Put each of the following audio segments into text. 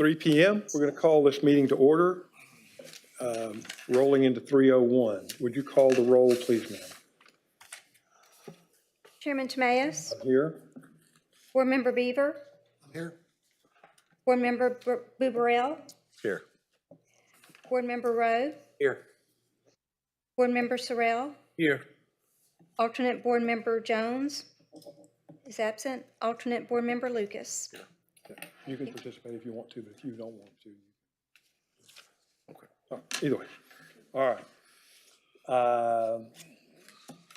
3 p.m. We're going to call this meeting to order, rolling into 3:01. Would you call the roll, please, ma'am? Chairman Tamayo, I'm here. Board Member Beaver, I'm here. Board Member Bubarel, Here. Board Member Rowe, Here. Board Member Sorrell, Here. alternate Board Member Jones is absent, alternate Board Member Lucas. You can participate if you want to, but if you don't want to. Okay. Either way. All right.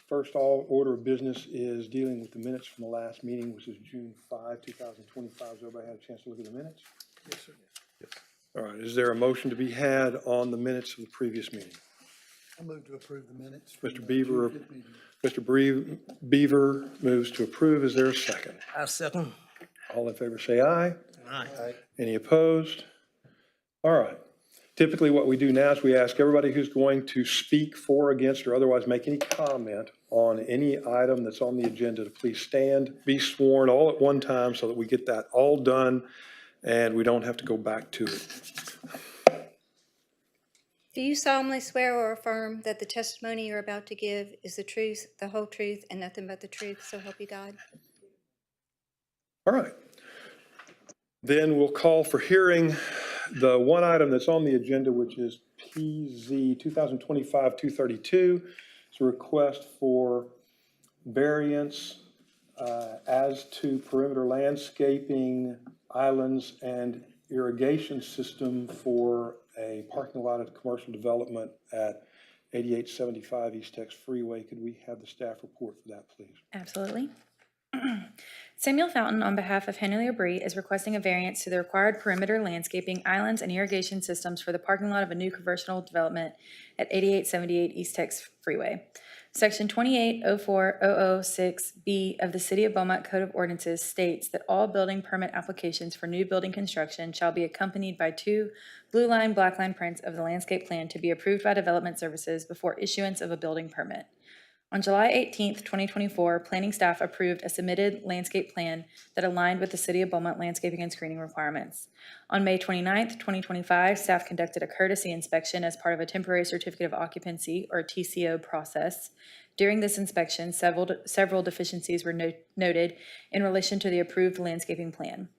First order of business is dealing with the minutes from the last meeting, which is June 5, 2025. Has everybody had a chance to look at the minutes? Yes, sir. Yes. All right. Is there a motion to be had on the minutes of the previous meeting? I move to approve the minutes. Mr. Beaver moves to approve. Is there a second? I second. All in favor say aye. Aye. Any opposed? All right. Typically what we do now is we ask everybody who's going to speak for, against, or otherwise make any comment on any item that's on the agenda to please stand, be sworn all at one time so that we get that all done and we don't have to go back to it. Do you solemnly swear or affirm that the testimony you're about to give is the truth, the whole truth, and nothing but the truth, so help you God? All right. Then we'll call for hearing the one item that's on the agenda, which is PZ 2025-232. It's a request for variance as to perimeter landscaping, islands, and irrigation system for a parking lot at commercial development at 8875 East Tex Freeway. Could we have the staff report for that, please? Absolutely. Samuel Fountain, on behalf of Henry Labrie, is requesting a variance to the required perimeter landscaping, islands, and irrigation systems for the parking lot of a new commercial development at 8878 East Tex Freeway. Section 2804006B of the City of Beaumont Code of Ordinances states that all building permit applications for new building construction shall be accompanied by 2 blue line, black line prints of the landscape plan to be approved by Development Services before issuance of a building permit. On July 18th, 2024, planning staff approved a submitted landscape plan that aligned with the City of Beaumont landscaping and screening requirements. On May 29th, 2025, staff conducted a courtesy inspection as part of a temporary certificate of occupancy, or TCO, process. During this inspection, several deficiencies were noted in relation to the approved landscaping plan.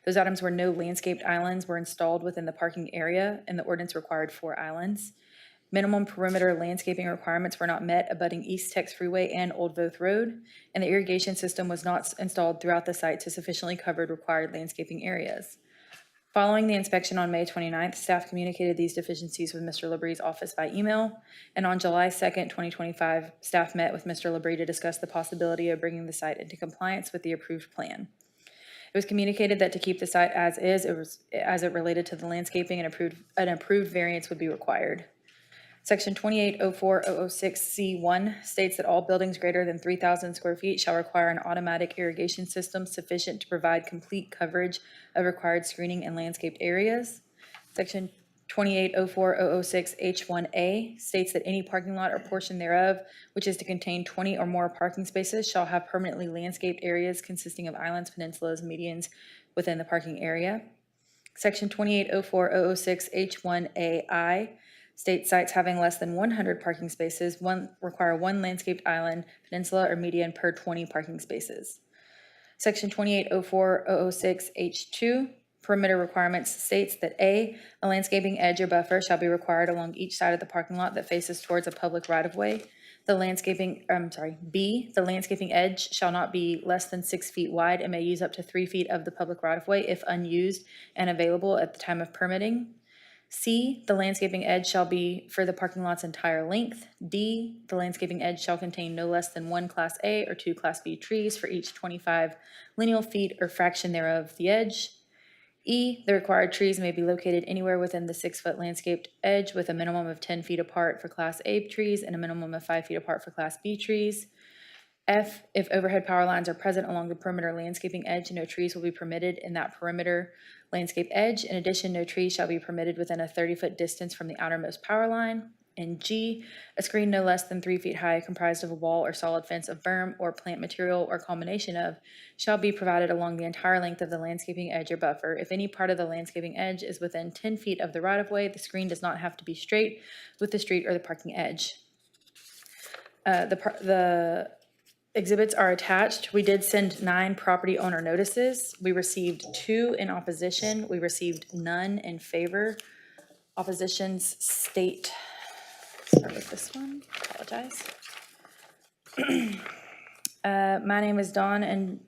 Those items were no landscaped islands were installed within the parking area, and the ordinance required 4 islands. Minimum perimeter landscaping requirements were not met abutting East Tex Freeway and Old Voth Road, and the irrigation system was not installed throughout the site to sufficiently cover required landscaping areas. Following the inspection on May 29th, staff communicated these deficiencies with Mr. Labrie's office by email, and on July 2nd, 2025, staff met with Mr. Labrie to discuss the possibility of bringing the site into compliance with the approved plan. It was communicated that to keep the site as is, as it related to the landscaping, an approved variance would be required. Section 2804006C1 states that all buildings greater than 3,000 square feet shall require an automatic irrigation system sufficient to provide complete coverage of required screening and landscaped areas. Section 2804006H1A states that any parking lot or portion thereof, which is to contain 20 or more parking spaces, shall have permanently landscaped areas consisting of islands, peninsulas, medians within the parking area. Section 2804006H1AI states sites having less than 100 parking spaces require 1 landscaped island, peninsula, or median per 20 parking spaces. Section 2804006H2 perimeter requirements states that A, a landscaping edge or buffer shall be required along each side of the parking lot that faces towards a public right-of-way. B, the landscaping edge shall not be less than 6 feet wide and may use up to 3 feet of the public right-of-way if unused and available at the time of permitting. C, the landscaping edge shall be for the parking lot's entire length. D, the landscaping edge shall contain no less than 1 Class A or 2 Class B trees for each 25 lineal feet or fraction thereof of the edge. E, the required trees may be located anywhere within the 6-foot landscaped edge with a minimum of 10 feet apart for Class A trees and a minimum of 5 feet apart for Class B trees. F, if overhead power lines are present along the perimeter landscaping edge, no trees will be permitted in that perimeter landscape edge. In addition, no trees shall be permitted within a 30-foot distance from the outermost power line. And G, a screen no less than 3 feet high comprised of a wall or solid fence of berm or plant material or combination of shall be provided along the entire length of the landscaping edge or buffer. If any part of the landscaping edge is within 10 feet of the right-of-way, the screen does not have to be straight with the street or the parking edge. The exhibits are attached. We did send 9 property owner notices. We received 2 in opposition. We received none in favor. Oppositions state, start with this one, apologize. My name is Donna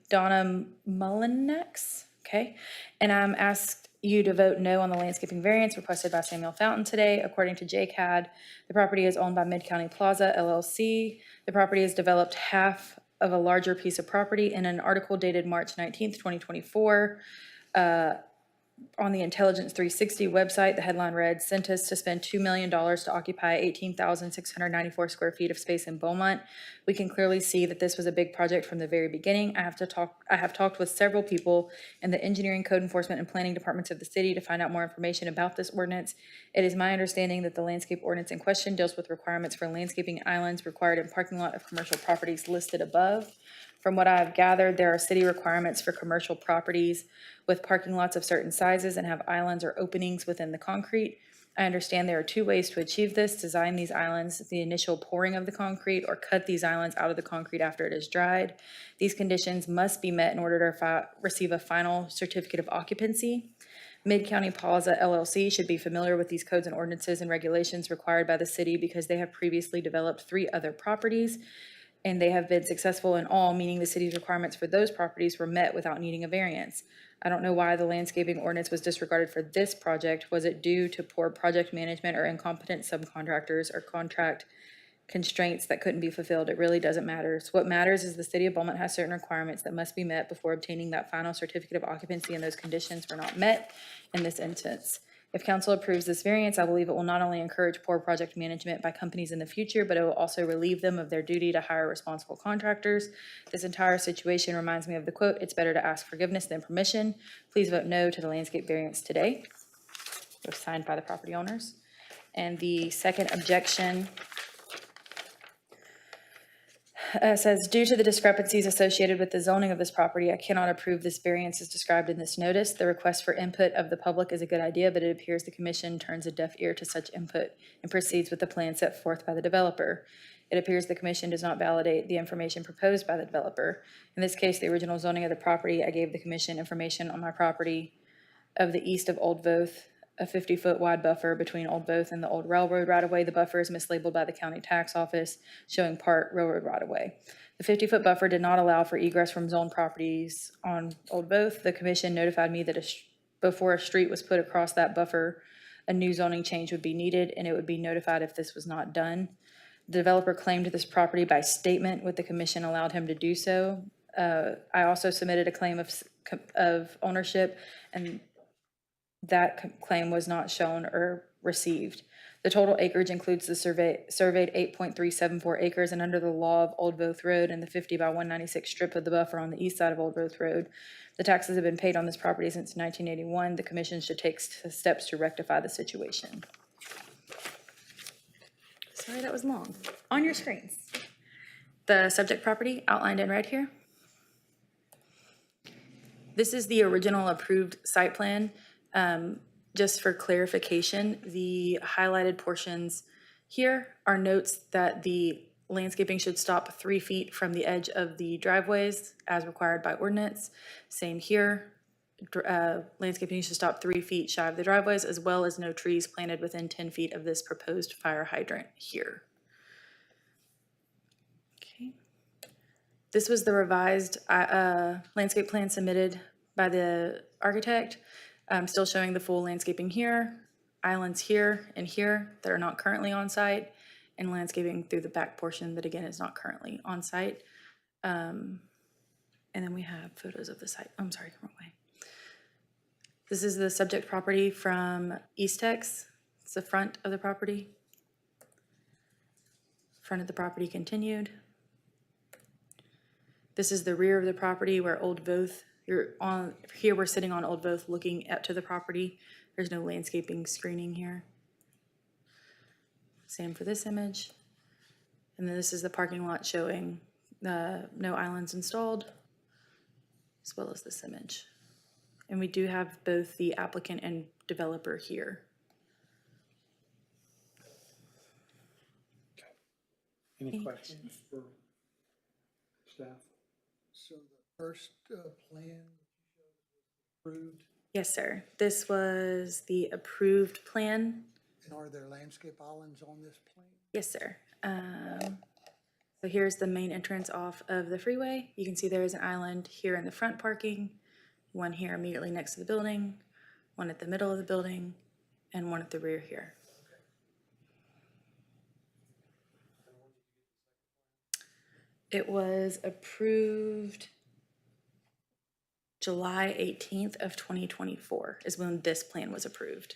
Mullinex, okay? And I'm asked you to vote no on the landscaping variance requested by Samuel Fountain today. According to JCAD, the property is owned by Mid-County Plaza LLC. The property has developed half of a larger piece of property. In an article dated March 19th, 2024, on the Intelligence 360 website, the headline read, sent us to spend $2 million to occupy 18,694 square feet of space in Beaumont. We can clearly see that this was a big project from the very beginning. I have talked with several people in the engineering, code enforcement, and planning departments of the city to find out more information about this ordinance. It is my understanding that the landscape ordinance in question deals with requirements for landscaping islands required in parking lot of commercial properties listed above. From what I've gathered, there are city requirements for commercial properties with parking lots of certain sizes and have islands or openings within the concrete. I understand there are 2 ways to achieve this: design these islands, the initial pouring of the concrete, or cut these islands out of the concrete after it is dried. These conditions must be met in order to receive a final certificate of occupancy. Mid-County Plaza LLC should be familiar with these codes and ordinances and regulations required by the city because they have previously developed 3 other properties, and they have been successful in all, meaning the city's requirements for those properties were met without needing a variance. I don't know why the landscaping ordinance was disregarded for this project. Was it due to poor project management or incompetent subcontractors or contract constraints that couldn't be fulfilled? It really doesn't matter. So what matters is the city of Beaumont has certain requirements that must be met before obtaining that final certificate of occupancy, and those conditions were not met in this instance. If council approves this variance, I believe it will not only encourage poor project management by companies in the future, but it will also relieve them of their duty to hire responsible contractors. This entire situation reminds me of the quote, "It's better to ask forgiveness than permission." Please vote no to the landscape variance today. It was signed by the property owners. And the second objection says, due to the discrepancies associated with the zoning of this property, I cannot approve this variance as described in this notice. The request for input of the public is a good idea, but it appears the commission turns a deaf ear to such input and proceeds with the plan set forth by the developer. It appears the commission does not validate the information proposed by the developer. In this case, the original zoning of the property, I gave the commission information on my property of the east of Old Voth, a 50-foot wide buffer between Old Both and the old railroad right-of-way. The buffer is mislabeled by the county tax office, showing part railroad right-of-way. The 50-foot buffer did not allow for egress from zone properties on Old Both. The commission notified me that before a street was put across that buffer, a new zoning change would be needed, and it would be notified if this was not done. The developer claimed this property by statement, with the commission allowed him to do so. I also submitted a claim of ownership, and that claim was not shown or received. The total acreage includes the surveyed 8.374 acres, and under the law of Old Voth Road and the 50 by 196 strip of the buffer on the east side of Old Voth Road, the taxes have been paid on this property since 1981. The commission should take steps to rectify the situation. Sorry, that was long. On your screens, the subject property outlined in red here. This is the original approved site plan. Just for clarification, the highlighted portions here are notes that the landscaping should stop 3 feet from the edge of the driveways as required by ordinance. Same here, landscaping should stop 3 feet shy of the driveways, as well as no trees planted within 10 feet of this proposed fire hydrant here. Okay. This was the revised landscape plan submitted by the architect. Still showing the full landscaping here, islands here and here that are not currently on site, and landscaping through the back portion that again is not currently on site. And then we have photos of the site. I'm sorry, wrong way. This is the subject property from Eastex. It's the front of the property. Front of the property continued. This is the rear of the property where Old Voth. Here we're sitting on Old Voth looking up to the property. There's no landscaping screening here. Same for this image. And then this is the parking lot showing no islands installed, as well as this image. And we do have both the applicant and developer here. Any Any questions for staff? So the first plan that you showed was approved, Yes, sir. This was the approved plan. and are there landscape islands on this plan? Yes, sir. So here's the main entrance off of the freeway. You can see there is an island here in the front parking, one here immediately next to the building, one at the middle of the building, and one at the rear here. It was approved July 18th of 2024 is when this plan was approved.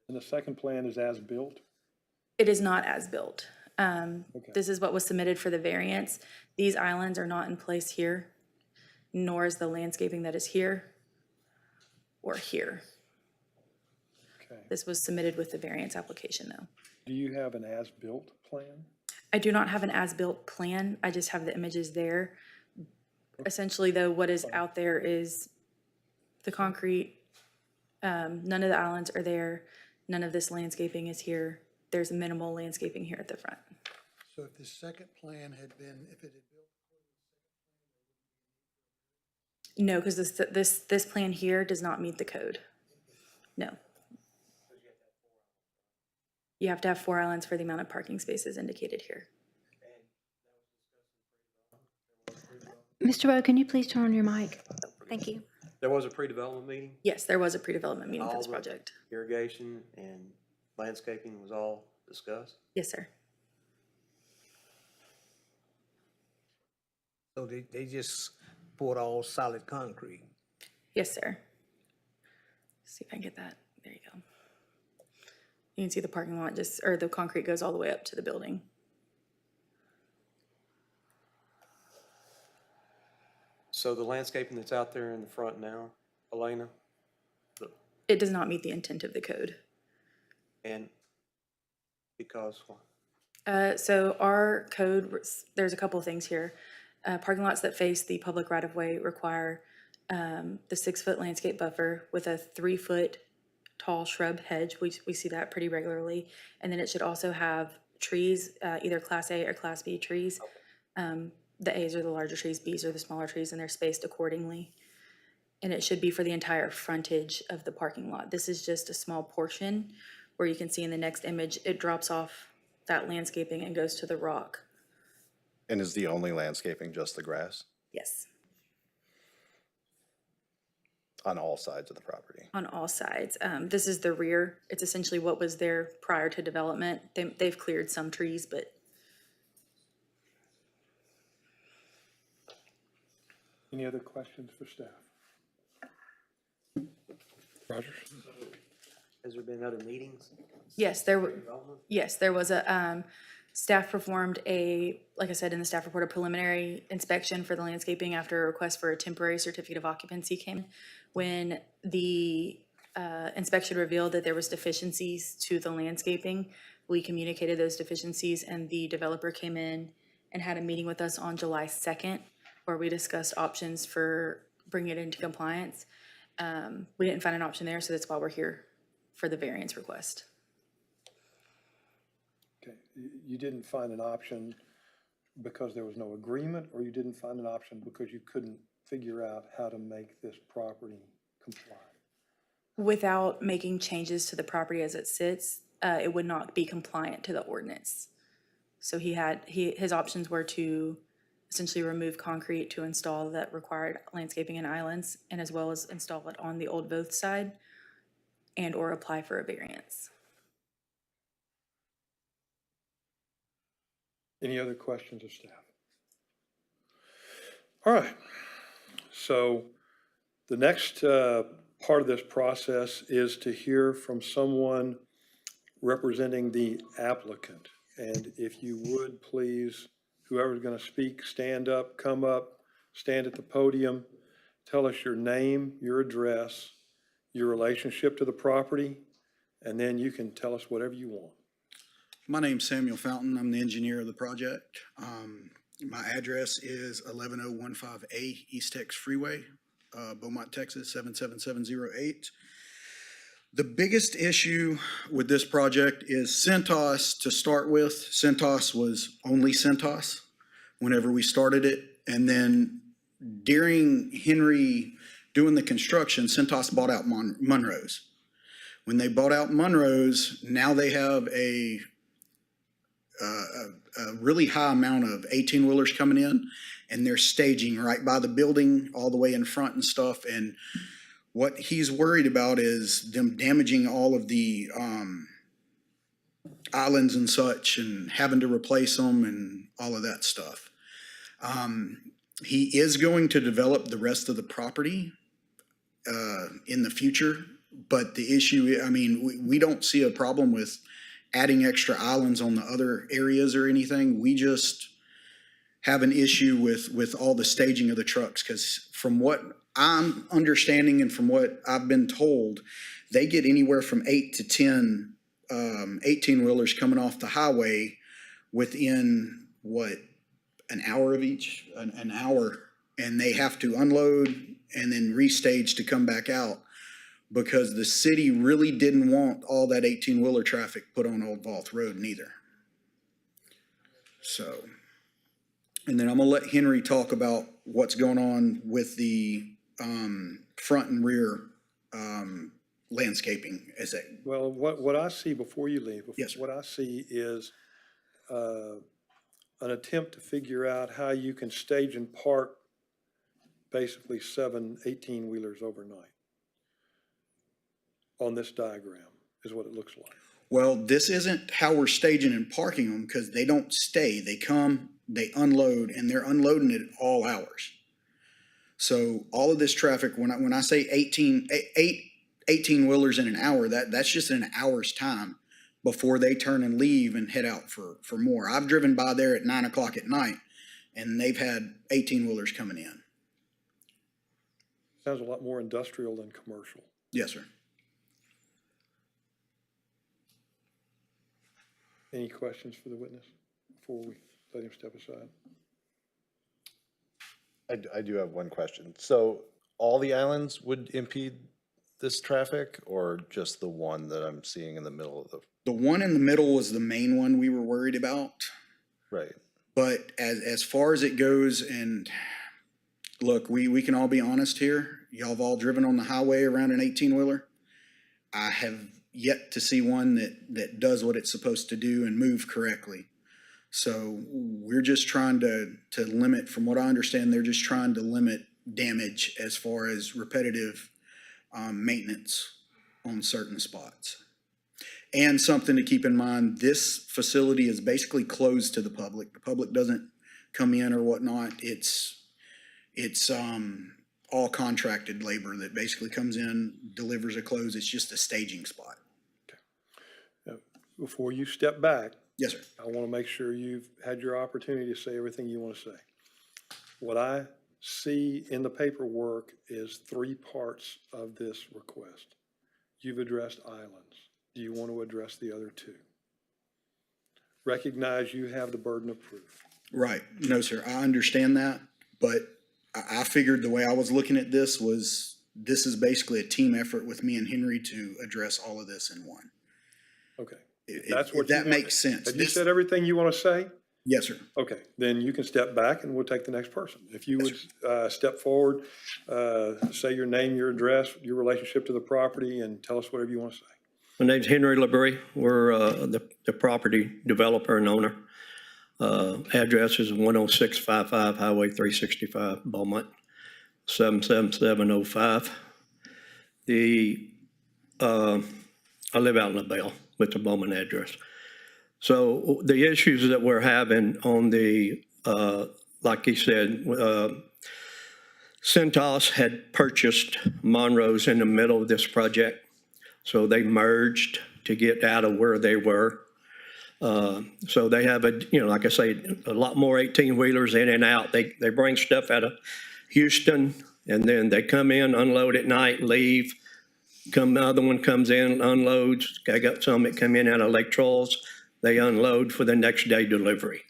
And the second plan is as-built? It is not as built. Okay. This is what was submitted for the variance. These islands are not in place here, nor is the landscaping that is here or here. Okay. This was submitted with the variance application, though. Do you have an as-built plan? I do not have an as-built plan. I just have the images there. Essentially, though, what is out there is the concrete. None of the islands are there. None of this landscaping is here. There's minimal landscaping here at the front. So if the second plan had been, if it had built, No, because this plan here does not meet the code. No. You have to have 4 islands for the amount of parking spaces indicated here. Mr. Rowe, can you please turn on your mic? Thank you. There was a pre-development meeting, Yes, there was a pre-development meeting for All this the- project. irrigation and landscaping was all discussed. Yes, sir. So they just poured all solid concrete. Yes, sir. See if I can get that. There you go. You can see the parking lot or the concrete goes all the way up to the building. So the landscaping that's out there in the front now, Elena, It does not meet the intent of the code. and because, So our code, there's a couple of things here. Parking lots that face the public right-of-way require the 6-foot landscape buffer with a 3-foot tall shrub hedge. We see that pretty regularly. And then it should also have trees, either Class A or Class B trees. The A's are the larger trees, B's are the smaller trees, and they're spaced accordingly. And it should be for the entire frontage of the parking lot. This is just a small portion where you can see in the next image, it drops off that landscaping and goes to the rock. And is the only landscaping just the grass Yes, on all sides of the property? on all sides. This is the rear. It's essentially what was there prior to development. They've cleared some trees, but Any other questions for staff? Rogers? has there been other meetings? yes, there were. Development? Yes, there was a, staff performed like I said in the staff report, a preliminary inspection for the landscaping after a request for a temporary certificate of occupancy came. When the inspection revealed that there was deficiencies to the landscaping, we communicated those deficiencies and the developer came in and had a meeting with us on July 2nd where we discussed options for bringing it into compliance. We didn't find an option there, so that's why we're here for the variance request. Okay, you didn't find an option because there was no agreement, or you didn't find an option because you couldn't figure out how to make this property comply? Without making changes to the property as it sits, it would not be compliant to the ordinance. So his options were to essentially remove concrete to install that required landscaping and islands, and as well as install it on the old both side and or apply for a variance. Any other questions of staff? All right, so the next part of this process is to hear from someone representing the applicant. And if you would, please, whoever's going to speak, stand up, come up, stand at the podium, tell us your name, your address, your relationship to the property, and then you can tell us whatever you want. My name's Samuel Fountain. I'm the engineer of the project. My address is 11015A East Tex Freeway, Beaumont, Texas, 77708. The biggest issue with this project is Centos to start with. Centos was only Centos whenever we started it. And then during Henry doing the construction, Centos bought out Monroe's. When they bought out Monroe's, now they have a really high amount of 18-wheelers coming in, and they're staging right by the building all the way in front and stuff. And what he's worried about is them damaging all of the islands and such and having to replace them and all of that stuff. He is going to develop the rest of the property in the future, but the issue, I mean, we don't see a problem with adding extra islands on the other areas or anything. We just have an issue with all the staging of the trucks, because from what I'm understanding and from what I've been told, they get anywhere from 8 to 10 18-wheelers coming off the highway within, an hour of each? An hour. And they have to unload and then restage to come back out, because the city really didn't want all that 18-wheeler traffic put on Old Vault Road neither. So, and then I'm gonna let Henry talk about what's going on with the front and rear landscaping as a. Well, what I see before you leave, Yes, sir. what I see is an attempt to figure out how you can stage and park basically 7 18-wheelers overnight on this diagram, is what it looks like. Well, this isn't how we're staging and parking them, because they don't stay. They come, they unload, and they're unloading at all hours. So all of this traffic, when I say 18-wheelers in an hour, that's just in an hour's time before they turn and leave and head out for more. I've driven by there at 9 o'clock at night, and they've had 18-wheelers coming in. Sounds a lot more industrial than commercial. Yes, sir. Any questions for the witness before we let him step aside? I do have one question. So all the islands would impede this traffic, or just the one that I'm seeing in the middle of the? The one in the middle was the main one we were worried about. Right. But as far as it goes, and look, we can all be honest here. Y'all have all driven on the highway around an 18-wheeler. I have yet to see one that does what it's supposed to do and move correctly. So we're just trying to limit, from what I understand, they're just trying to limit damage as far as repetitive maintenance on certain spots. And something to keep in mind, this facility is basically closed to the public. The public doesn't come in or whatnot. It's all contracted labor that basically comes in, delivers a close. It's just a staging spot. Before you step back, Yes, sir. I want to make sure you've had your opportunity to say everything you want to say. What I see in the paperwork is 3 parts of this request. You've addressed islands. Do you want to address the other 2? Recognize you have the burden of proof. Right. No, sir. I understand that. But I figured the way I was looking at this was, this is basically a team effort with me and Henry to address all of this in one. Okay. If that makes sense. Have you said everything you want to say? Yes, sir. Okay, then you can step back and we'll take the next person. If you would step forward, say your name, your address, your relationship to the property, and tell us whatever you want to say. My name's Henry LeBury. We're the property developer and owner. Address is 10655 Highway 365, Beaumont, 77705. I live out in LaBelle with the Beaumont address. So the issues that we're having on the, like he said, Centos had purchased Monroe's in the middle of this project. So they merged to get out of where they were. So they have like I say, a lot more 18-wheelers in and out. They bring stuff out of Houston, and then they come in, unload at night, leave. Another one comes in, unloads. I got some that come in out of Lake Charles. They unload for the next day delivery.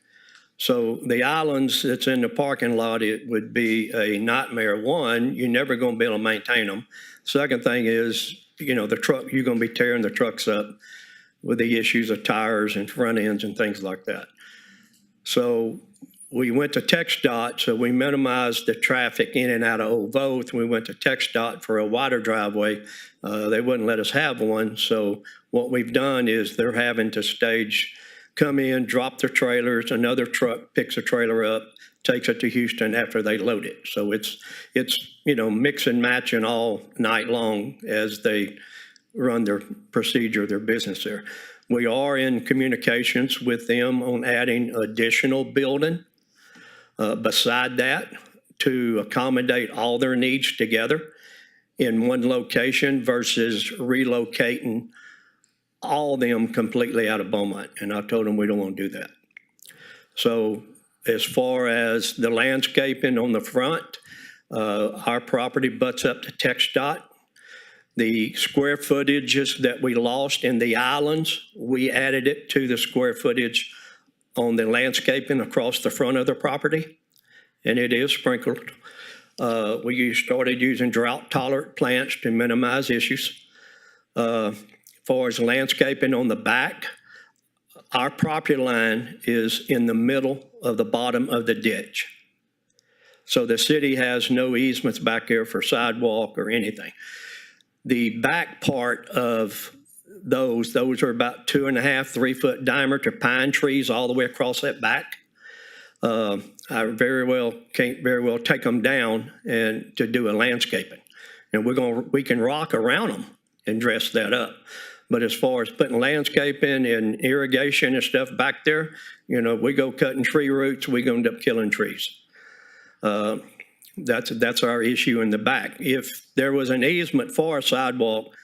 So the islands that's in the parking lot, it would be a nightmare. One, you're never going to be able to maintain them. Second thing is, the truck, you're going to be tearing the trucks up with the issues of tires and front ends and things like that. So we went to TxDOT, so we minimized the traffic in and out of Old Voth. We went to TxDOT for a wider driveway. They wouldn't let us have one. So what we've done is they're having to come in, drop their trailers, another truck picks a trailer up, takes it to Houston after they load it. So it's mix and matching all night long as they run their procedure, their business there. We are in communications with them on adding additional building beside that to accommodate all their needs together in one location versus relocating all of them completely out of Beaumont. And I told them we don't want to do that. So as far as the landscaping on the front, our property butts up to TxDOT. The square footages that we lost in the islands, we added it to the square footage on the landscaping across the front of the property, and it is sprinkled. We started using drought-tolerant plants to minimize issues. As far as landscaping on the back, our property line is in the middle of the bottom of the ditch. So the city has no easements back there for sidewalk or anything. The back part of those are about 2.5, 3 foot diameter pine trees all the way across that back. I can't very well take them down and to do a landscaping. And we can rock around them and dress that up. But as far as putting landscaping and irrigation and stuff back there, we go cutting tree roots, we go end up killing trees. That's our issue in the back. If there was an easement for a sidewalk,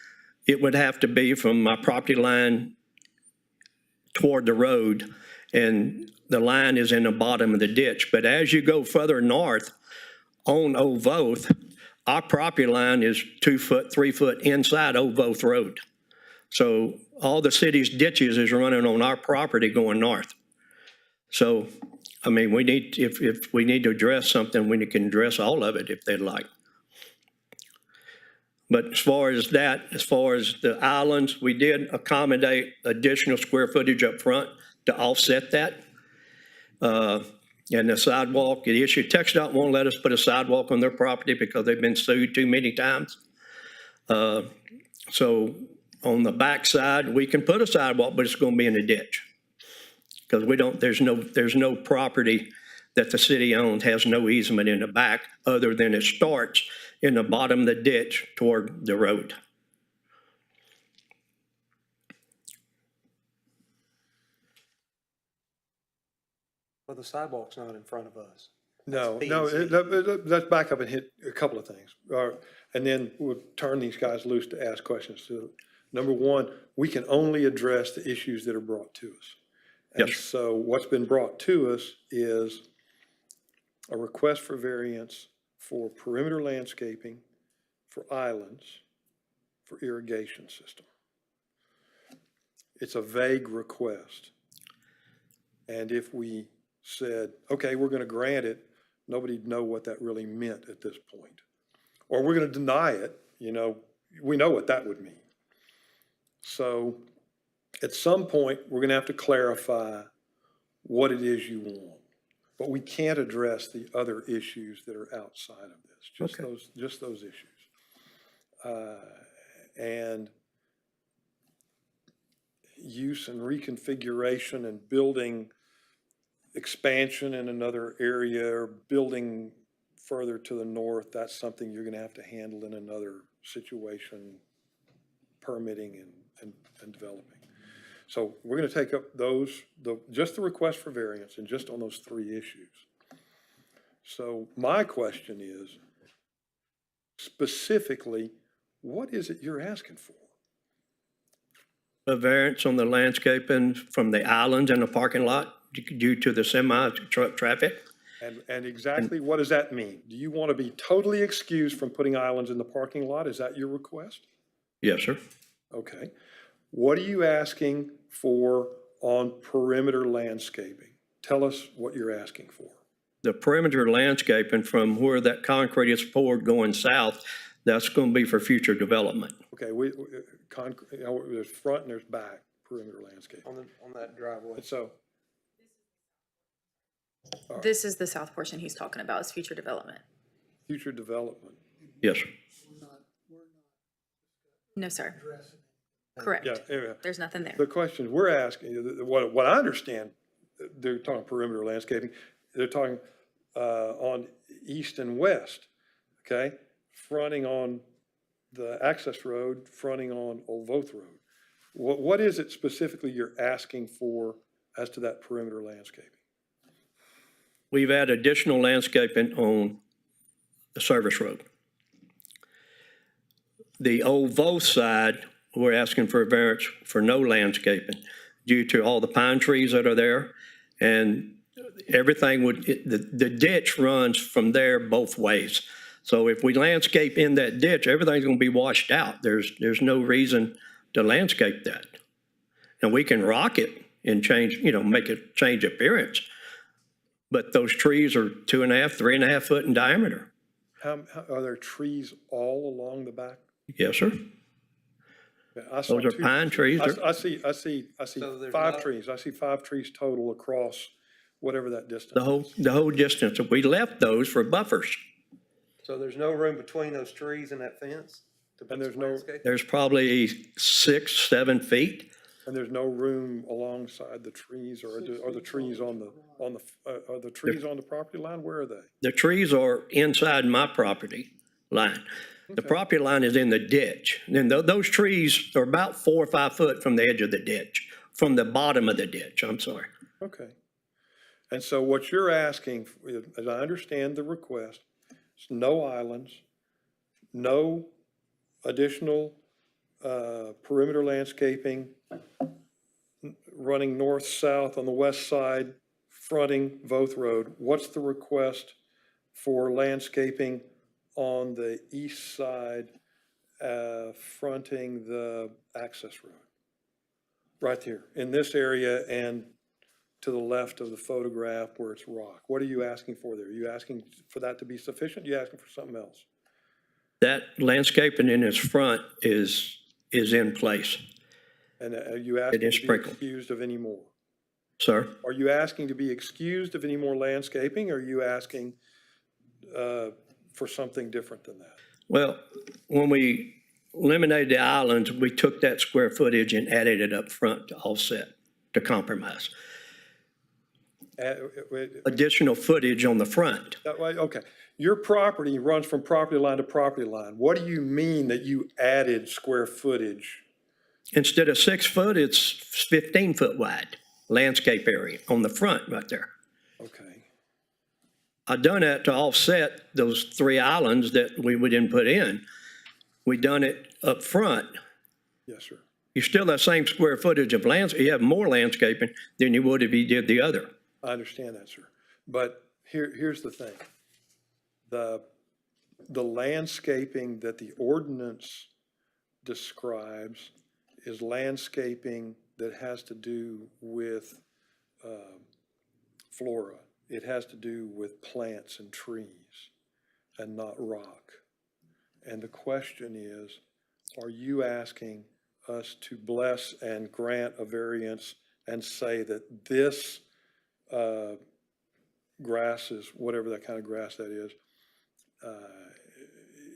it would have to be from my property line toward the road, and the line is in the bottom of the ditch. But as you go further north on Old Voth, our property line is 2 foot, 3 foot inside Old Voth Road. So all the city's ditches is running on our property going north. So, I mean, if we need to address something, we can address all of it if they'd like. But as far as the islands, we did accommodate additional square footage up front to offset that. And the sidewalk, the issue, TxDOT won't let us put a sidewalk on their property because they've been sued too many times. So on the back side, we can put a sidewalk, but it's going to be in a ditch. Because there's no property that the city owns, has no easement in the back other than it starts in the bottom of the ditch toward the road. Well, the sidewalk's not in front of us. No, That's let's back up and hit a couple of things. And then we'll turn these guys loose to ask questions to. Number one, we can only address the issues that are brought to us. And Yes. so what's been brought to us is a request for variance for perimeter landscaping, for islands, for irrigation system. It's a vague request. And if we said, okay, we're going to grant it, nobody'd know what that really meant at this point. Or we're going to deny it, we know what that would mean. So at some point, we're going to have to clarify what it is you want. But we can't address the other issues that are outside of this, just those issues. And use and reconfiguration and building expansion in another area or building further to the north, that's something you're going to have to handle in another situation, permitting and developing. So we're going to take up just the request for variance and just on those three issues. So my question is, specifically, what is it you're asking for? A variance on the landscaping from the islands and the parking lot due to the semi-truck traffic. And exactly what does that mean? Do you want to be totally excused from putting islands in the parking lot? Is that your request? Yes, sir. Okay. What are you asking for on perimeter landscaping? Tell us what you're asking for. The perimeter landscaping from where that concrete is poured going south, that's going to be for future development. Okay, concrete, there's front and there's back perimeter landscape. On that driveway. And so, This is the south portion he's talking about, is future development. future development. Yes, sir. No, sir. Correct. Yeah. There's nothing there. The question we're asking, what I understand, they're talking perimeter landscaping, they're talking on east and west, okay? Fronting on the access road, fronting on Old Voth Road. What is it specifically you're asking for as to that perimeter landscaping? We've added additional landscaping on the service road. The Old Voth side, we're asking for a variance for no landscaping due to all the pine trees that are there. And everything the ditch runs from there both ways. So if we landscape in that ditch, everything's going to be washed out. There's no reason to landscape that. And we can rock it and change, make it change appearance. But those trees are 2.5, 3.5 foot in diameter. How are there trees all along the back? Yes, sir. Yeah, I saw Those are two- pine trees. I see So there's five not- trees. I see 5 trees total across whatever that distance is. The whole distance. We left those for buffers. So there's no room between those trees and that fence? to put And there's some no- landscape? There's probably 6, 7 feet. And there's no room alongside the trees, or are the trees are the trees on the property line? Where are they? The trees are inside my property line. The property line is in the ditch. And those trees are about 4 or 5 foot from the edge of the ditch, from the bottom of the ditch, I'm sorry. Okay. And so what you're asking, as I understand the request, is no islands, no additional perimeter landscaping running north-south on the west side, fronting Voth Road. What's the request for landscaping on the east side, fronting the access road? Right here, in this area and to the left of the photograph where it's rock. What are you asking for there? Are you asking for that to be sufficient? Are you asking for something else? That landscaping in its front is in place, And are you asking is to be sprinkled. excused of any more? sir. Are you asking to be excused of any more landscaping, or are you asking for something different than that? Well, when we eliminated the islands, we took that square footage and added it up front to offset, to compromise. Additional footage on the front. That way, okay. Your property runs from property line to property line. What do you mean that you added square footage? Instead of 6 foot, it's 15 foot wide landscape area on the front right there. Okay. I done that to offset those 3 islands that we didn't put in. We done it up front. Yes, sir. You still have same square footage of landscape. You have more landscaping than you would if you did the other. I understand that, sir. But here's the thing. The landscaping that the ordinance describes is landscaping that has to do with flora. It has to do with plants and trees and not rock. And the question is, are you asking us to bless and grant a variance and say that this grass is, whatever that kind of grass that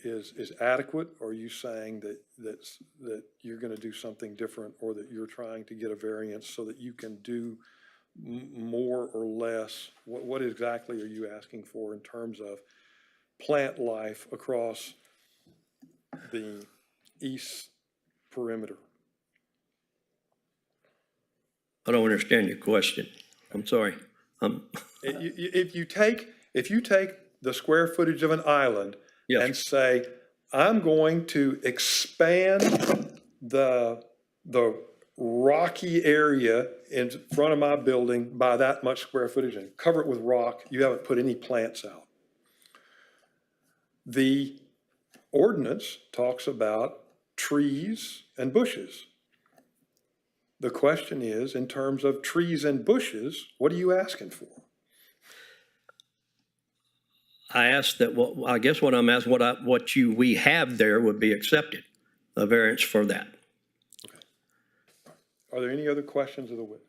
is adequate? Or are you saying that you're going to do something different, or that you're trying to get a variance so that you can do more or less? What exactly are you asking for in terms of plant life across the east perimeter? I don't understand your question. I'm sorry. If you take the square footage of an island Yes. and say, I'm going to expand the rocky area in front of my building by that much square footage and cover it with rock, you haven't put any plants out. The ordinance talks about trees and bushes. The question is, in terms of trees and bushes, what are you asking for? I asked that, well, I guess what I'm asking, we have there would be accepted, a variance for that. Are there any other questions of the witness?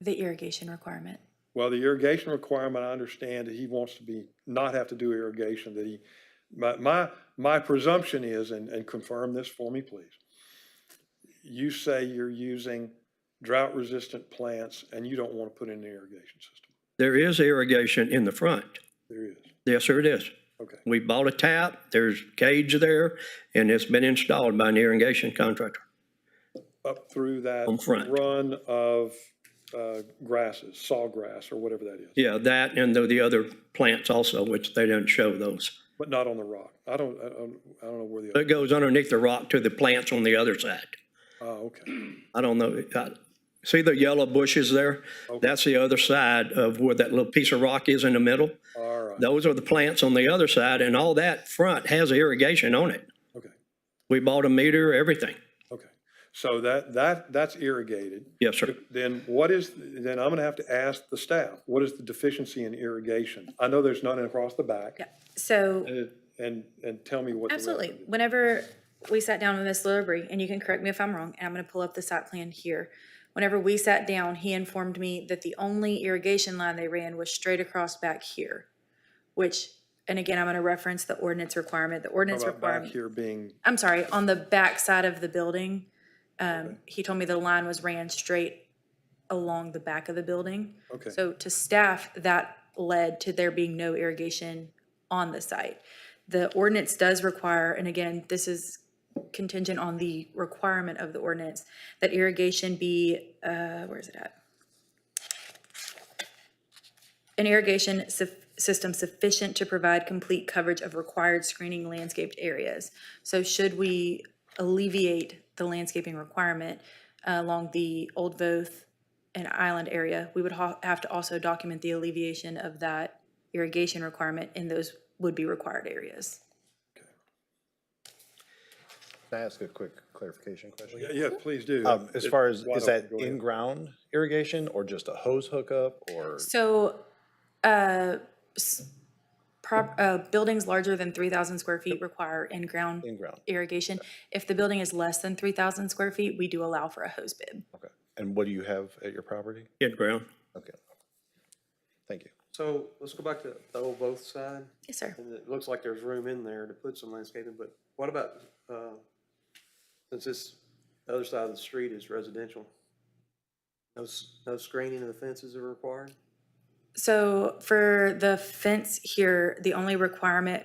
The irrigation requirement. Well, the irrigation requirement, I understand that he wants to not have to do irrigation, that my presumption is, and confirm this for me, please. You say you're using drought-resistant plants and you don't want to put in an irrigation system. There is irrigation in the front. There is. Yes, sir, it is. Okay. We bought a tap, there's cage there, and it's been installed by an irrigation contractor. Up through that On front. run of grasses, sawgrass or whatever that is, Yeah, that and the other plants also, which they don't show those. but not on the rock. I don't know where the other, It goes underneath the rock to the plants on the other side. oh, okay. I don't know. See the yellow bushes there? That's the other side of where that little piece of rock is in the middle. All right, Those are the plants on the other side, and all that front has irrigation on it. okay, We bought a meter, everything. okay. So that's irrigated. Yes, sir. Then then I'm gonna have to ask the staff, what is the deficiency in irrigation? I know there's none across the back. Yeah. So And tell me what the rest of absolutely. it- Whenever we sat down with Ms. Lillery, and you can correct me if I'm wrong, and I'm going to pull up the site plan here. Whenever we sat down, he informed me that the only irrigation line they ran was straight across back here, which, and again, I'm going to reference the ordinance requirement. The How ordinance about back requirement, here being, I'm sorry, on the back side of the building, he told me the line was ran straight along the back of the building. okay, So to staff, that led to there being no irrigation on the site. The ordinance does require, and again, this is contingent on the requirement of the ordinance, that irrigation be, where is it at? An irrigation system sufficient to provide complete coverage of required screening landscaped areas. So should we alleviate the landscaping requirement along the Old Voth and Island area, we would have to also document the alleviation of that irrigation requirement in those would-be required areas. Can I ask a quick clarification question? yeah, please do. As far as, Wide is that open, go ahead. in-ground irrigation or just a hose hookup or? So, buildings larger than 3,000 square feet require in-ground In-ground, irrigation. If the building is less than 3,000 square feet, we do allow for a hose bib. okay. And what do you have at your property? In ground. Okay. Thank you. So let's go back to the old both side. Yes, sir. And it looks like there's room in there to put some landscaping, but what about, since this, the other side of the street is residential? No screening of the fences are required? So for the fence here, the only requirement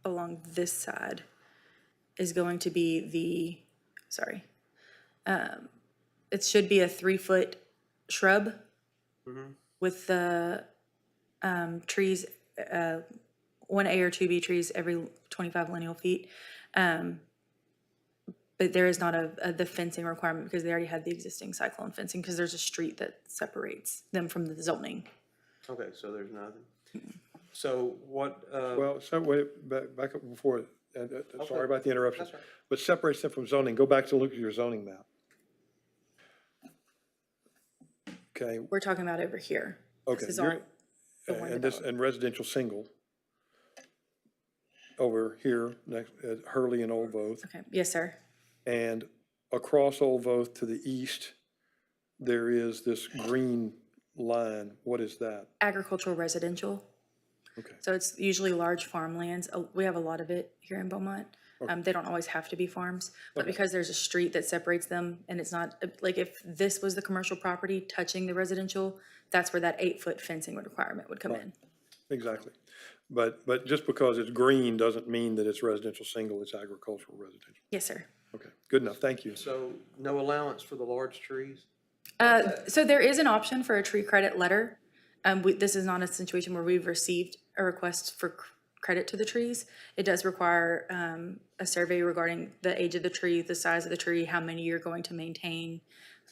along this side is going to be it should be a 3-foot shrub with the trees, 1A or 2B trees every 25 lineal feet. But there is not the fencing requirement because they already had the existing cyclone fencing because there's a street that separates them from the zoning. Okay, so there's nothing. So what, Well, so wait, back up before, sorry about the interruption. That's right. But separates them from zoning, go back to look at your zoning map. Okay, We're talking about over here. okay, This is all the one and this, development. and residential single over here, next, at Hurley and Old Voth. Okay, yes, sir. And across Old Voth to the east, there is this green line. What is that? Agricultural residential. Okay. So it's usually large farmlands. We have a lot of it here in Beaumont. They don't always have to be farms, but because there's a street that separates them and it's not, like if this was the commercial property touching the residential, that's where that 8-foot fencing requirement would come in. Exactly. But just because it's green doesn't mean that it's residential single, it's agricultural residential. Yes, sir. Okay, good enough, thank you. so no allowance for the large trees? So there is an option for a tree credit letter. This is not a situation where we've received a request for credit to the trees. It does require a survey regarding the age of the tree, the size of the tree, how many you're going to maintain,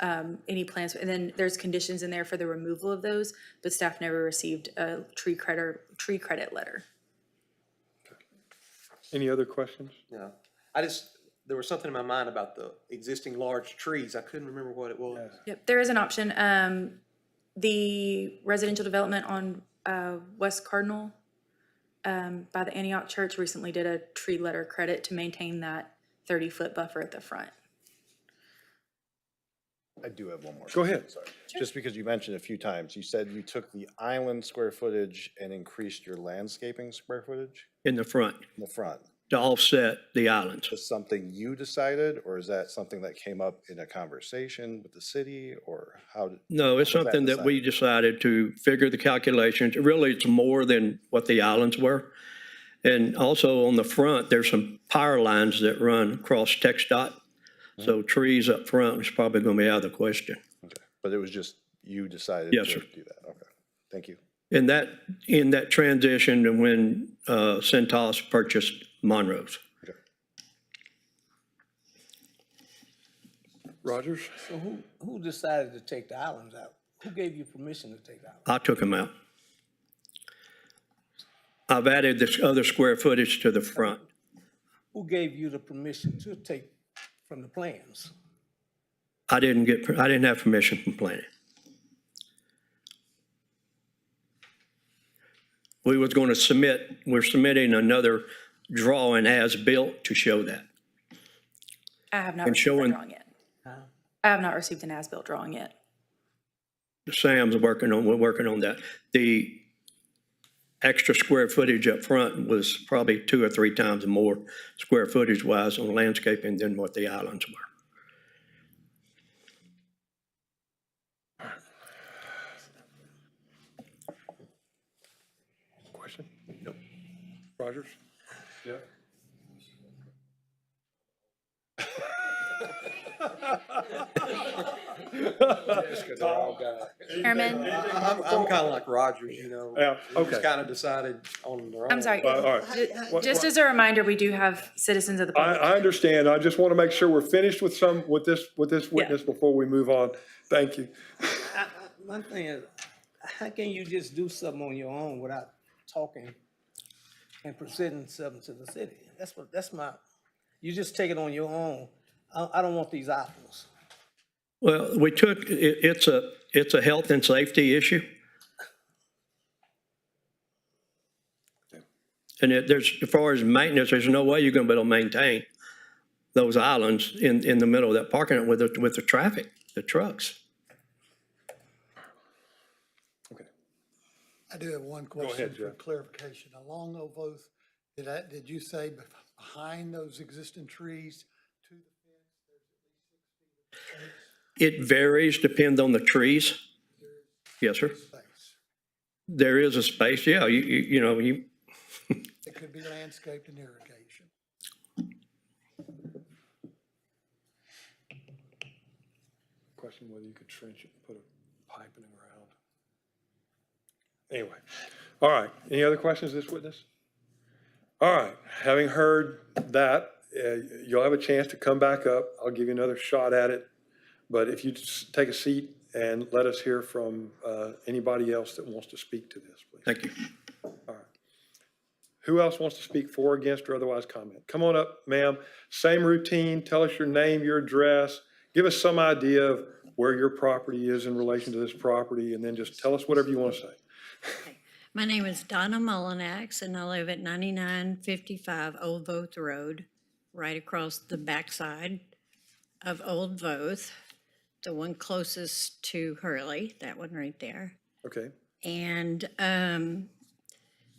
any plans. And then there's conditions in there for the removal of those, but staff never received a tree credit letter. Any other questions? No. I just, there was something in my mind about the existing large trees. I couldn't remember what it was. Yep, there is an option. The residential development on West Cardinal by the Antioch Church recently did a tree letter credit to maintain that 30-foot buffer at the front. I do have one more. Go ahead. Sorry. Just because you mentioned a few times, you said you took the island square footage and increased your landscaping square footage in the front in the front. to offset the islands. Just something you decided, or is that something that came up in a conversation with the city, or how? No, it's was that something that we decided to figure the calculations. Really, it's more than what the islands were. And also on the front, there's some power lines that run across TxDOT. So trees up front is probably going to be out of the question. Okay. But it was just, you decided Yes, to sir. do that. Okay. Thank you. And that, in that transition to when Centos purchased Monroe's. Rogers? So who decided to take the islands out? Who gave you permission to take the islands? I took them out. I've added this other square footage to the front. Who gave you the permission to take from the plans? I didn't have permission from planning. We're submitting another drawing as built to show that. I have not And received that showing- drawing yet. I have not received an as-built drawing yet. We're working on that. The extra square footage up front was probably 2 or 3 times more square footage wise on landscaping than what the islands were. Question? Nope. Rogers? Yeah. Chairman, I'm kind of like Rogers, you know. Yeah, They just okay. kind of decided on their own. I'm sorry. All right. Just as a reminder, we do have citizens of the public. I understand. I just want to make sure we're finished with this witness before we move on. Thank you. My thing is, how can you just do something on your own without talking and presenting something to the city? You just take it on your own. I don't want these items. Well, it's a health and safety issue. And as far as maintenance, there's no way you're going to be able to maintain those islands in the middle of that parking lot with the traffic, the trucks. Okay. I do have one ahead, question for Jeff. clarification. Along those, did you say behind those existing trees to the fence, there's at least 6 feet It varies, depends on the trees. Yes, sir. of space? There is a space, yeah, you know, It could be landscaped and irrigation. Question whether you could trench it and put a pipe in the ground. Anyway, all right. Any other questions, this witness? All right, having heard that, you'll have a chance to come back up. I'll give you another shot at it. But if you just take a seat and let us hear from anybody else that wants to speak to this, please. thank you. All right. Who else wants to speak for, against, or otherwise comment? Come on up, ma'am. Same routine. Tell us your name, your address. Give us some idea of where your property is in relation to this property, and then just tell us whatever you want to say. My name is Donna Mullinax, and I live at 9955 Old Voth Road, right across the backside of Old Voth, the one closest to Hurley, that one right there. Okay. And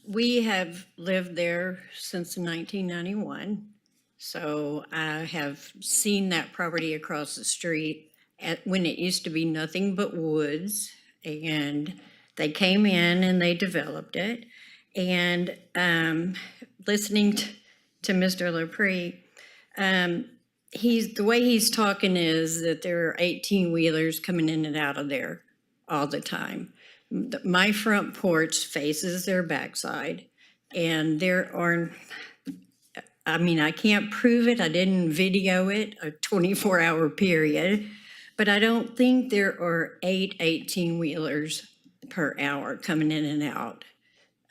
we have lived there since 1991, so I have seen that property across the street when it used to be nothing but woods, and they came in and they developed it. And listening to Mr. LaPree, the way he's talking is that there are 18-wheelers coming in and out of there all the time. My front porch faces their backside, and there are, I mean, I can't prove it, I didn't video it, a 24-hour period, but I don't think there are 8 18-wheelers per hour coming in and out.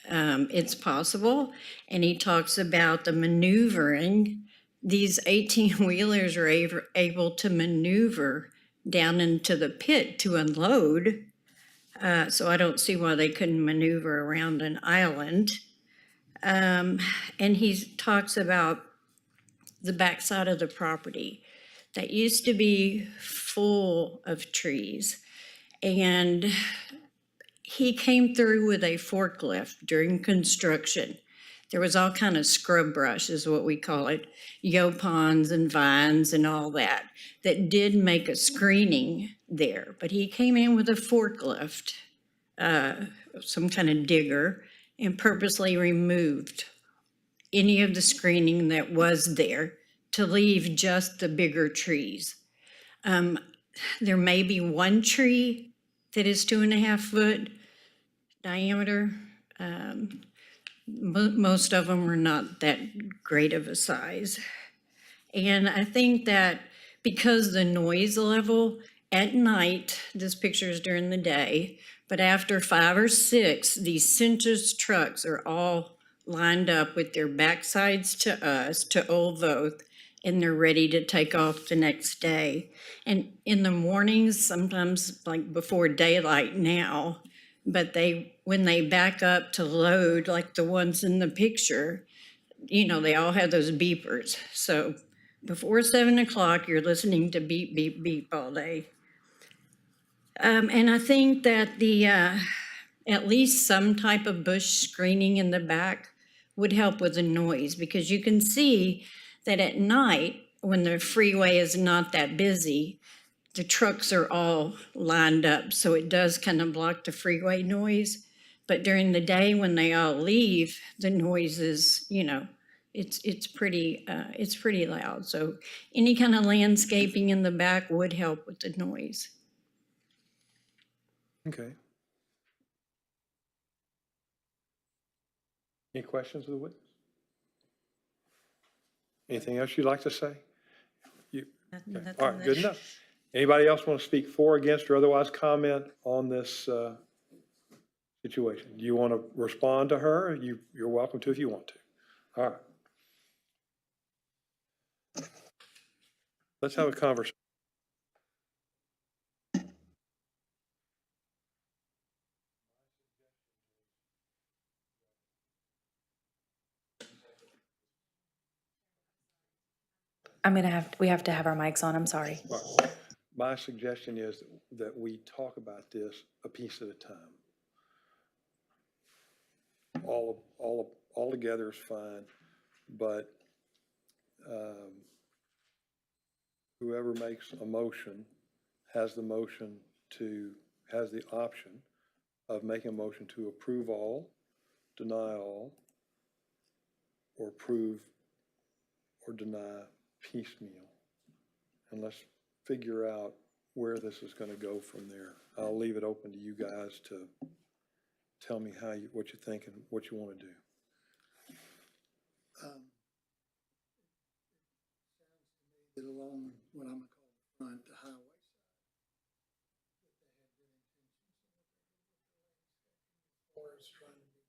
It's possible, and he talks about the maneuvering these 18-wheelers are able to maneuver down into the pit to unload. So I don't see why they couldn't maneuver around an island. And he talks about the backside of the property that used to be full of trees. And he came through with a forklift during construction. There was all kind of scrub brush, is what we call it, yopons and vines and all that, that did make a screening there. But he came in with a forklift, some kind of digger, and purposely removed any of the screening that was there to leave just the bigger trees. There may be one tree that is 2.5 foot diameter. Most of them are not that great of a size. And I think that because the noise level at night, this picture is during the day, but after 5 or 6, these Centers trucks are all lined up with their backsides to us, to Old Voth, and they're ready to take off the next day. And in the mornings, sometimes like before daylight now, but when they back up to load, like the ones in the picture, you know, they all have those beepers. So before 7 o'clock, you're listening to beep, beep, beep all day. And I think that at least some type of bush screening in the back would help with the noise, because you can see that at night, when the freeway is not that busy, the trucks are all lined up, so it does kind of block the freeway noise. But during the day, when they all leave, the noise is, you know, it's pretty loud. So any kind of landscaping in the back would help with the noise. Okay. Any questions of the witness? Anything else you'd like to say? Okay. All right, good enough. Anybody else want to speak for, against, or otherwise comment on this situation? Do you want to respond to her? You're welcome to if you want to. All right. Let's have a conversation. We have to have our mics on, I'm sorry. My suggestion is that we talk about this a piece at a time. All together is fine, but whoever makes a motion has the option of making a motion to approve all, deny all, or approve or deny piecemeal. And let's figure out where this is going to go from there. I'll leave it open to you guys to tell me what you think and what you want to do. That along what I'm gonna call the front, the highway side, that they had good intentions, as far as trying to meet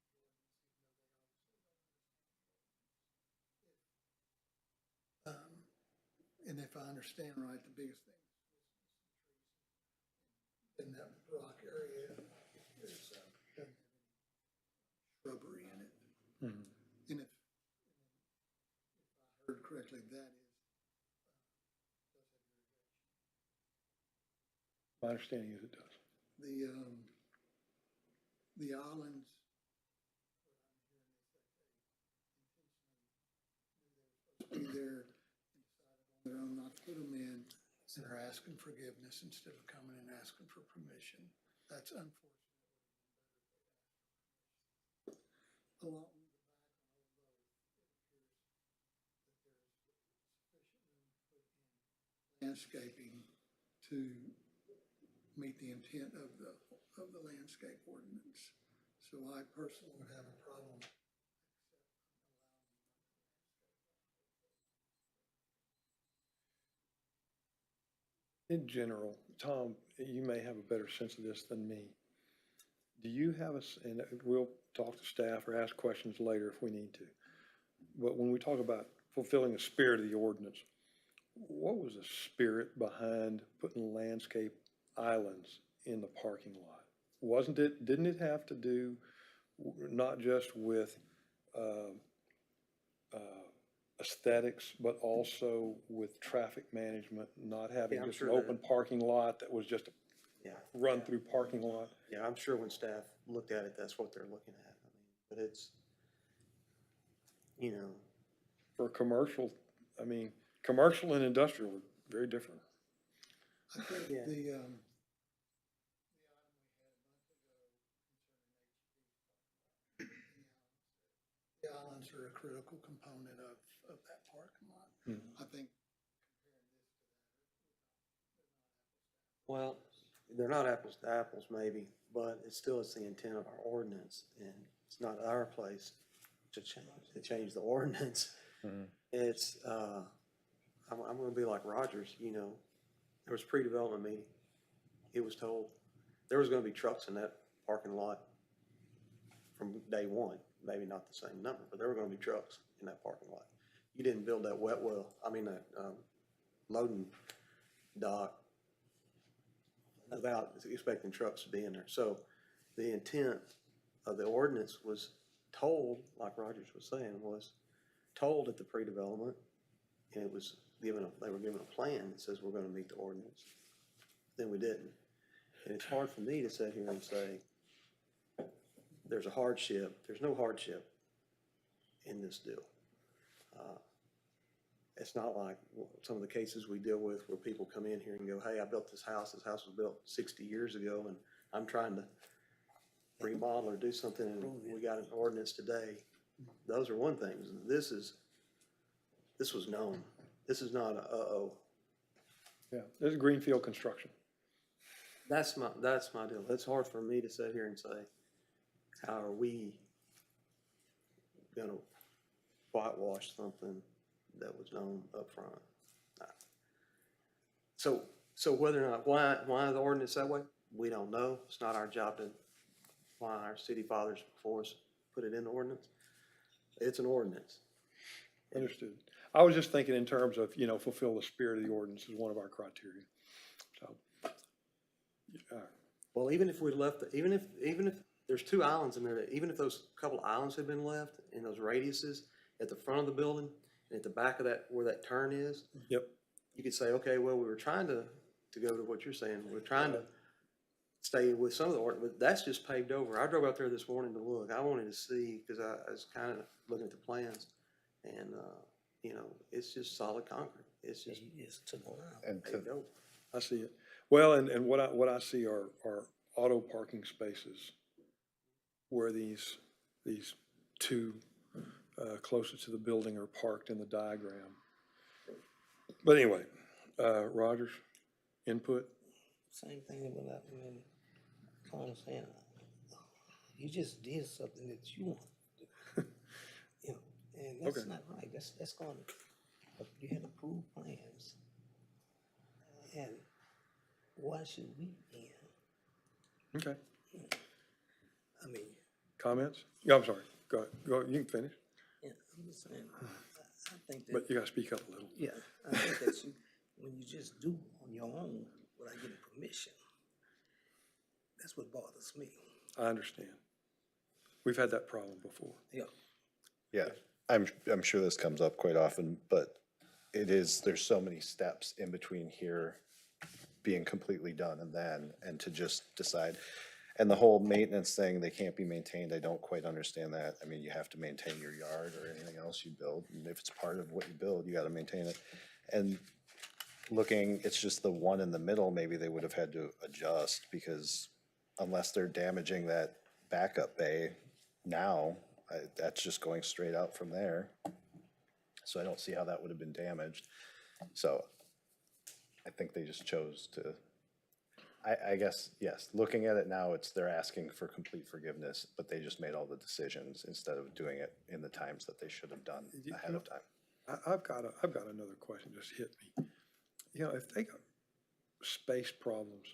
the ordinance, and if I understand right, the biggest thing in that rock area is shrubbery in it. Mm-hmm. And if I heard correctly, that is. My understanding is it does. The islands. Be there and decided on their own not to put them in, and are asking forgiveness instead of coming and asking for permission. That's unfortunate. Along the back of the landscaping to meet the intent of the landscape ordinance. So I personally would have a problem. In general, Tom, you may have a better sense of this than me. Do you have and we'll talk to staff or ask questions later if we need to. But when we talk about fulfilling the spirit of the ordinance. What was the spirit behind putting landscape islands in the parking lot? Didn't it have to do not just with aesthetics, but also with traffic management, not having Yeah, I'm just an sure that- open parking lot that was just a Yeah, run-through parking lot? yeah, I'm sure when staff looked at it, that's what they're looking at. I mean, but it's, you know, For commercial, I mean, commercial and industrial are very different. I think Yeah. The islands are a critical component of that parking lot. I think well, they're not apples to apples maybe, but it's still, it's the intent of our ordinance, and it's not our place to change the ordinance. It's, I'm gonna be like Rogers, you know, there was a pre-development meeting. It was told there was gonna be trucks in that parking lot from day one, maybe not the same number, but there were gonna be trucks in that parking lot. You didn't build that that loading dock without expecting trucks to be in there. So the intent of the ordinance was told, like Rogers was saying, was told at the pre-development, and it was given, they were given a plan that says we're gonna meet the ordinance. Then we didn't. And it's hard for me to sit here and say, there's a hardship. There's no hardship in this deal. It's not like some of the cases we deal with where people come in here and go, hey, I built this house. This house was built 60 years ago, and I'm trying to remodel or do something, and we got an ordinance today. Those are one thing. This was known. This is not a, uh-oh. Yeah, this is greenfield construction. That's my deal. It's hard for me to sit here and say, how are we gonna whitewash something that was known up front? So whether or not, why the ordinance that way, we don't know. It's not our job to, why our city fathers before us put it in the ordinance. It's an ordinance. Understood. I was just thinking in terms of, fulfill the spirit of the ordinance is one of our criteria. So, Well, even if we left, even if there's two islands in there, that even if those couple islands had been left in those radiuses at the front of the building and at the back of that, where that turn is, yep. you could say, okay, well, we were trying to go to what you're saying. We're trying to stay with some of the ordinance, but that's just paved over. I drove out there this morning to look. I wanted to see, because I was kind of looking at the plans, and, it's just solid concrete. It's just And paved over. I see it. Well, and what I see are auto parking spaces where these two closest to the building are parked in the diagram. But anyway, Rogers, input? Same thing with that, I'm saying, you just did something that you want to do. And that's Okay. not right, that's going, you had approved plans. And why should we be in? Okay. I mean, Comments? Yeah, I'm sorry. Go ahead. You can finish, yeah, I'm just saying, I think that. but you gotta speak up a little. Yeah, I think that when you just do on your own without getting permission, that's what bothers me. I understand. We've had that problem before. Yeah. Yeah, I'm sure this comes up quite often, but there's so many steps in between here being completely done and to just decide. And the whole maintenance thing, they can't be maintained, I don't quite understand that. I mean, you have to maintain your yard or anything else you build, and if it's part of what you build, you gotta maintain it. And it's just the one in the middle, maybe they would have had to adjust, because unless they're damaging that backup bay now, that's just going straight out from there. So I don't see how that would have been damaged. So I think they just chose to, I guess, yes, looking at it now, they're asking for complete forgiveness, but they just made all the decisions instead of doing it in the times that they should have done ahead of time. I've got another question just hit me. If they got space problems,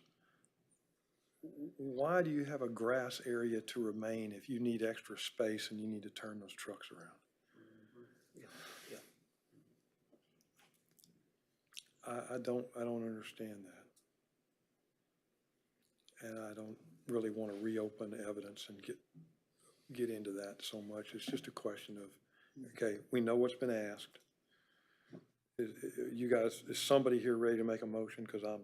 why do you have a grass area to remain if you need extra space and you need to turn those trucks around? I don't understand that. And I don't really want to reopen evidence and get into that so much. It's just a question of, okay, we know what's been asked. You guys, is somebody here ready to make a motion? Because I'm not.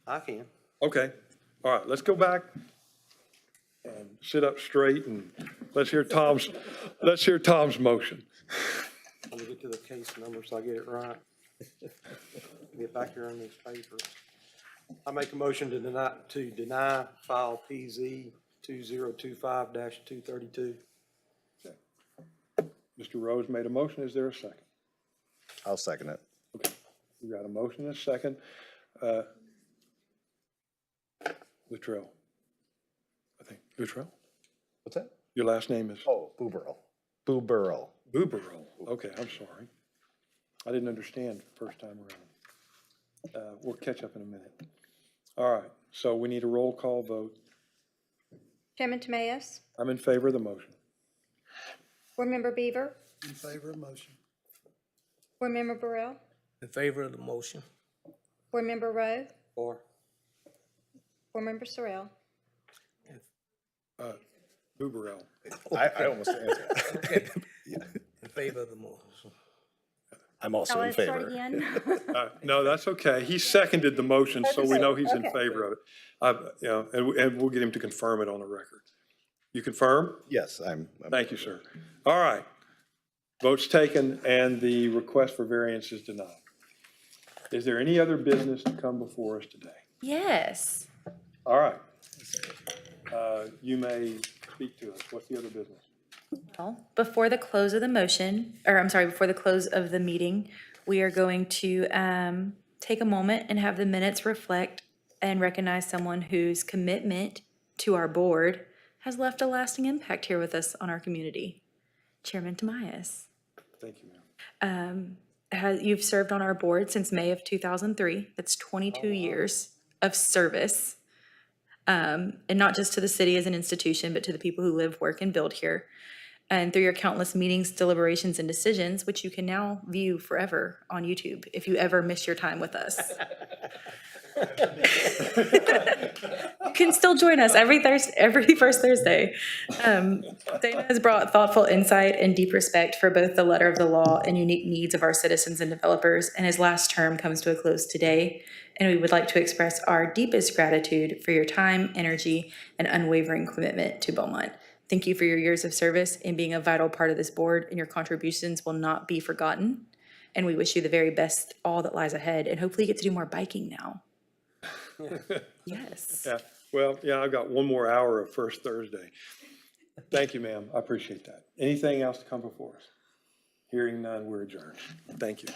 I can. Okay, all right, let's go back and sit up straight and let's hear Tom's motion. Let me get to the case number so I get it right. Get back here on these papers. I make a motion to deny file PZ 2025-232. Mr. Rose made a motion. Is there a second? I'll second it. Okay, we got a motion and a second. Luttrell. I think, Luttrell? What's that? Your last name is? Oh, Booberl. Booberl. Booberl. Okay, I'm sorry. I didn't understand the first time around. We'll catch up in a minute. All right, so we need a roll call vote. Chairman Tamayo? I'm in favor of the motion. Board Member Beaver? In favor of motion. Board Member Burrell? In favor of the motion. Board Member Rowe? Or Board Member Sorrell? Booberl. I almost answered. Okay. In favor of the motion. I'm also in favor. No, that's okay. He seconded the motion, so we know he's in favor of it. You know, and we'll get him to confirm it on the record. You confirm? Yes, I'm. Thank you, sir. All right. Votes taken and the request for variance is denied. Is there any other business to come before us today? Yes. All right. You may speak to us. What's the other business? Well, before the close of the motion, or I'm sorry, before the close of the meeting, we are going to take a moment and have the minutes reflect and recognize someone whose commitment to our board has left a lasting impact here with us on our community. Chairman Tamayo. Thank you, ma'am. You've served on our board since May of 2003. That's 22 years of service. And not just to the city as an institution, but to the people who live, work, and build here. And through your countless meetings, deliberations, and decisions, which you can now view forever on YouTube if you ever miss your time with us. You can still join us every first Thursday. Dana has brought thoughtful insight and deep respect for both the letter of the law and unique needs of our citizens and developers, and his last term comes to a close today. And we would like to express our deepest gratitude for your time, energy, and unwavering commitment to Beaumont. Thank you for your years of service and being a vital part of this board, and your contributions will not be forgotten. And we wish you the very best, all that lies ahead, and hopefully you get to do more biking now. Yes. Yeah. Well, yeah, I've got one more hour of First Thursday. Thank you, ma'am. I appreciate that. Anything else to come before us? Hearing none, we're adjourned. Thank you.